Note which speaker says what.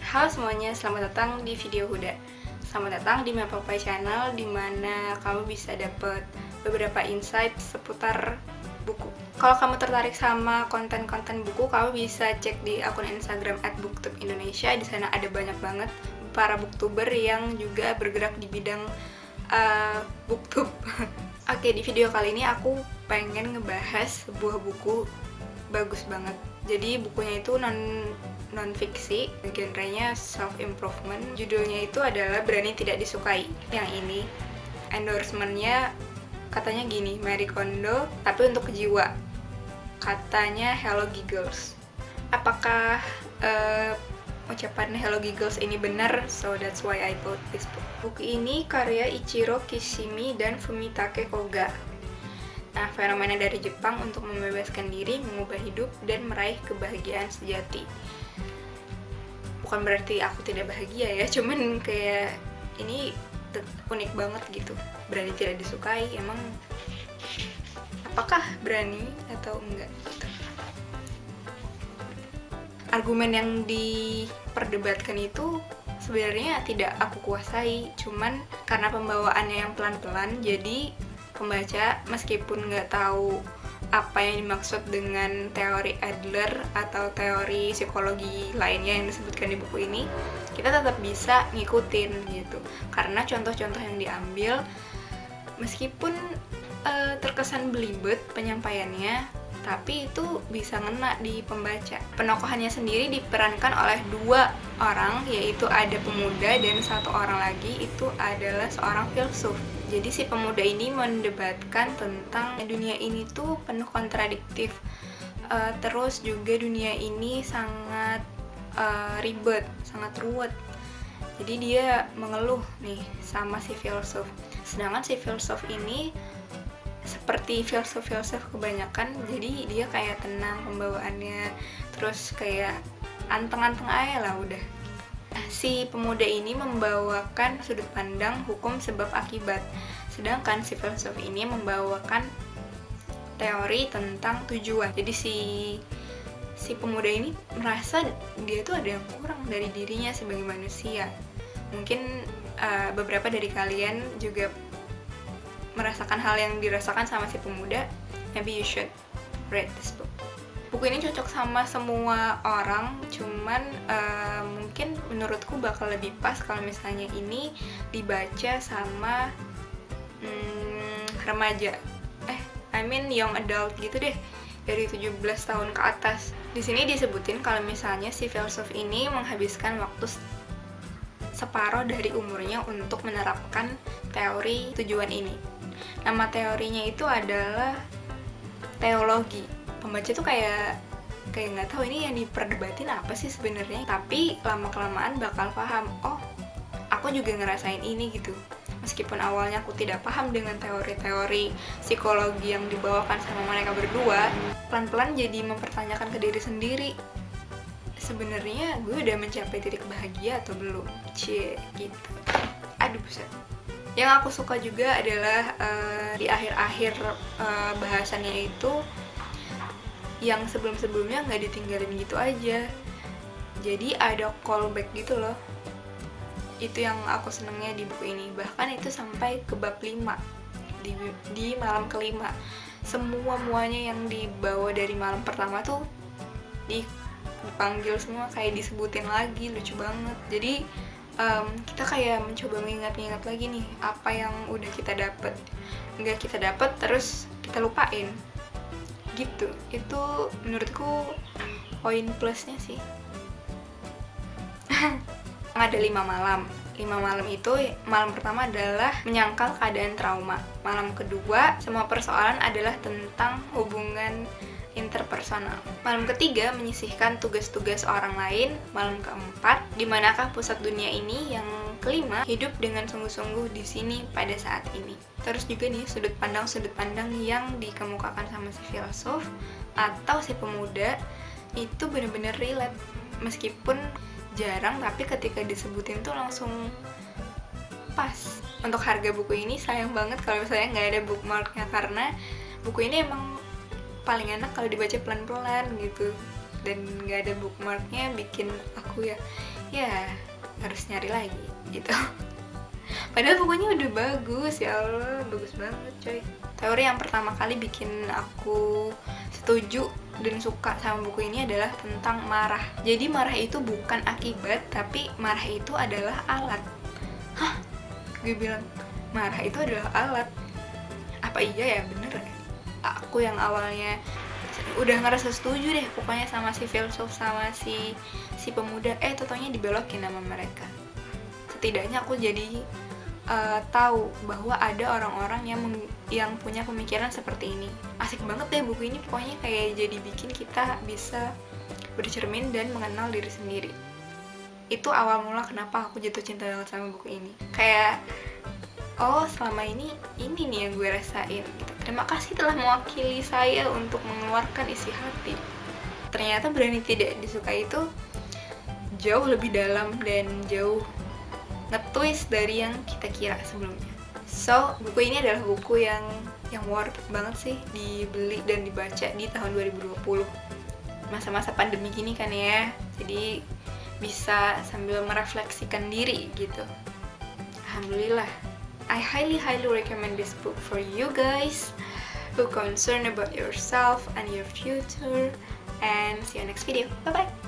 Speaker 1: Halo semuanya, selamat datang di video Huda. Selamat datang di Mapapai Channel, di mana kamu bisa dapat beberapa insight seputar buku. Kalau kamu tertarik sama konten-konten buku, kamu bisa cek di akun Instagram @booktube_indonesia. Di sana ada banyak banget para booktuber yang juga bergerak di bidang booktube. Oke, di video kali ini aku pengen ngebahas sebuah buku bagus banget. Jadi bukunya itu non-fiksi, genrenya self-improvement. Judulnya itu adalah Berani Tidak Disukai. Yang ini endorsement-nya katanya gini, Marie Kondo, tapi untuk jiwa. Katanya Hello Giggles. Apakah ucapan Hello Giggles ini benar? So that's why I bought this book. Buku ini karya Ichiro Kishimi dan Fumitake Koga. Nah, fenomena dari Jepang untuk membebaskan diri, mengubah hidup, dan meraih kebahagiaan sejati. Bukan berarti aku tidak bahagia ya, cuman kayak ini unik banget gitu. Berani tidak disukai, emang apakah berani atau enggak gitu. Argumen yang diperdebatkan itu sebenarnya tidak aku kuasai, cuman karena pembawaannya yang pelan-pelan, jadi pembaca meskipun nggak tahu apa yang dimaksud dengan teori Adler atau teori psikologi lainnya yang disebutkan di buku ini, kita tetap bisa ngikutin gitu. Karena contoh-contoh yang diambil meskipun terkesan belibet penyampaiannya, tapi itu bisa ngena di pembaca. Penokohannya sendiri diperankan oleh dua orang, yaitu ada pemuda dan satu orang lagi itu adalah seorang filsuf. Jadi si pemuda ini mendebatkan tentang dunia ini tuh penuh kontradiktif, terus juga dunia ini sangat ribet, sangat ruwet. Jadi dia mengeluh nih sama si filsuf. Sedangkan si filsuf ini seperti filsuf-filsuf kebanyakan, jadi dia kayak tenang pembawaannya, terus kayak anteng-anteng aja lah udah. Si pemuda ini membawakan sudut pandang hukum sebab akibat, sedangkan si filsuf ini membawakan teori tentang tujuan. Jadi si pemuda ini merasa dia tuh ada yang kurang dari dirinya sebagai manusia. Mungkin beberapa dari kalian juga merasakan hal yang dirasakan sama si pemuda. Maybe you should read this book. Buku ini cocok sama semua orang, cuman mungkin menurutku bakal lebih pas kalau misalnya ini dibaca sama remaja. Young adult gitu deh, dari 17 tahun ke atas. Di sini disebutin kalau misalnya si filsuf ini menghabiskan waktu separuh dari umurnya untuk menerapkan teori tujuan ini. Nama teorinya itu adalah teologi. Pembaca tuh kayak nggak tahu ini yang diperdebatin apa sih sebenarnya, tapi lama-kelamaan bakal paham. Oh, aku juga ngerasain ini gitu. Meskipun awalnya aku tidak paham dengan teori-teori psikologi yang dibawakan sama mereka berdua, pelan-pelan jadi mempertanyakan ke diri sendiri. Sebenarnya gue udah mencapai titik bahagia atau belum? Cie, gitu. Aduh, buset. Yang aku suka juga adalah di akhir-akhir bahasannya itu yang sebelum-sebelumnya nggak ditinggalin gitu aja. Jadi ada callback gitu loh. Itu yang aku senengnya di buku ini. Bahkan itu sampai ke bab 5 di malam kelima. Semua-muanya yang dibawa dari malam pertama tuh dipanggil semua, kayak disebutin lagi, lucu banget. Jadi kita kayak mencoba mengingat-ingat lagi nih apa yang udah kita dapet, nggak kita dapet terus kita lupain gitu. Itu menurutku poin plusnya sih. Ada 5 malam. 5 malam itu, malam pertama adalah menyangkal keadaan trauma. Malam kedua, semua persoalan adalah tentang hubungan interpersonal. Malam ketiga, menyisihkan tugas-tugas orang lain. Malam keempat, di manakah pusat dunia ini? Yang kelima, hidup dengan sungguh-sungguh di sini pada saat ini. Terus juga nih sudut pandang yang dikemukakan sama si filsuf atau si pemuda itu benar-benar relate. Meskipun jarang, tapi ketika disebutin tuh langsung pas. Untuk harga buku ini sayang banget kalau misalnya nggak ada bookmarknya, karena buku ini emang paling enak kalau dibaca pelan-pelan gitu, dan nggak ada bookmarknya bikin aku ya ya harus nyari lagi gitu. Padahal bukunya udah bagus, ya Allah, bagus banget coy. Teori yang pertama kali bikin aku setuju dan suka sama buku ini adalah tentang marah. Jadi marah itu bukan akibat, tapi marah itu adalah alat. Hah? Gue bilang, marah itu adalah alat. Apa iya ya? Bener ya? Aku yang awalnya udah ngerasa setuju deh pokoknya sama si filsuf, sama si pemuda, totonya dibelokin sama mereka. Setidaknya aku jadi tahu bahwa ada orang-orang yang punya pemikiran seperti ini. Asik banget deh buku ini, pokoknya kayak jadi bikin kita bisa bercermin dan mengenal diri sendiri. Itu awal mula kenapa aku jatuh cinta banget sama buku ini. Kayak, oh selama ini nih yang gue rasain gitu. Terima kasih telah mewakili saya untuk mengeluarkan isi hati. Ternyata berani tidak disukai itu jauh lebih dalam dan jauh nge-twist dari yang kita kira sebelumnya. So, buku ini adalah buku yang worth it banget sih dibeli dan dibaca di tahun 2020. Masa-masa pandemi gini kan ya, jadi bisa sambil merefleksikan diri gitu. Alhamdulillah. I highly recommend this book for you guys who concerned about yourself and your future, and see you next video. Bye bye.